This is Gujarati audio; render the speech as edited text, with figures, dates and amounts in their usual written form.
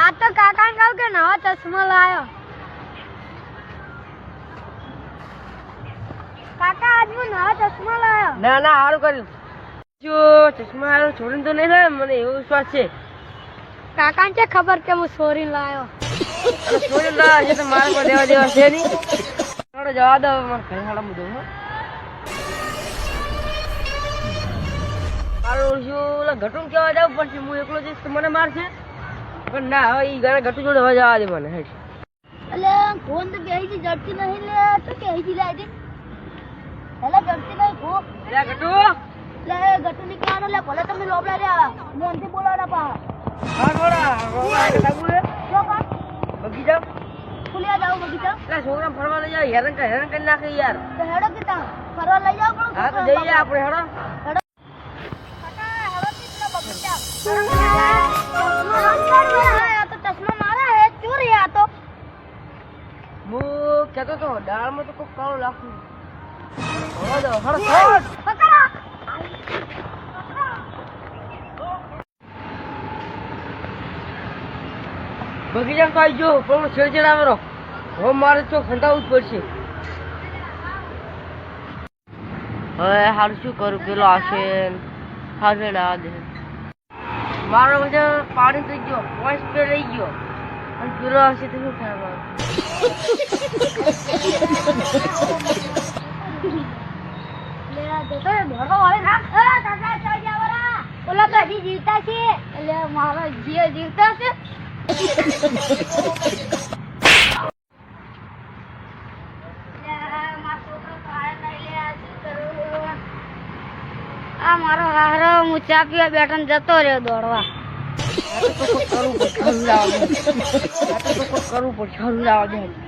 આ તો કાકા કહું કે નવા ચશ્મા લાયો કાકા આજ હું નવા ચશ્મા લાયો ના ના સારું કર્યું જો ચશ્મા હારો છોડીને તો નહીં લાવે મને એવો વિશ્વાસ છે કાકાને છે ખબર કે હું છોરી લાયો છોડી લાવે છે તો મારા પર દેવા દેવા છે નહીં થોડો જવા દો મારા ઘરે હાડા મુદ્દો મારું શું ઘટું કેવા જાવ પડશે હું એકલો જઈશ તો મને મારશે પણ ના હવે એ ઘરે ઘટું જોડે હવે જવા દે મને હેઠ અલે ફોન તો બેહી જડતી નહીં લે તો કેહી લાઈ દે એલા જડતી નહીં કો લે ઘટુ લે ગટુ ની કાનો લે ભલે તમે લોબલા રે મોનથી બોલાડા પા હા થોડા લાગુ રે જો કા બગીચા ફુલિયા જાવ બગીચા લે છોકરા ફરવા લઈ જાવ હેરાન કરી નાખે યાર તો હેડો કીતા ફરવા લઈ જાવ પણ હા તો જઈએ આપણે હેડો હેડો કાકા હેડો કીતા બગીચા તો ચશ્મા મારા હે ચોરી આ તો હું કહેતો તો દાળમાં તો કોઈ કાળું લાગતું હળો હળો પકડો બગીચા તો આવી ગયો પણ છેડછેડ આવેલો હવે મારે તો ખંડાવવું જ પડશે હવે હાલ શું કરું પેલો આવશે હાજર આ દે મારો બધા પાણી થઈ ગયો વોઇસ પે રહી ગયો અને પેલો આવશે તો શું થાય મારું ઓલા તો હજી જીવતા છે એટલે મારો જીવ જીવતા છે આ મારો હારો હું ચા પીવા બેઠો જતો રહ્યો દોડવા કરવું પડશે હરું લાવવા દે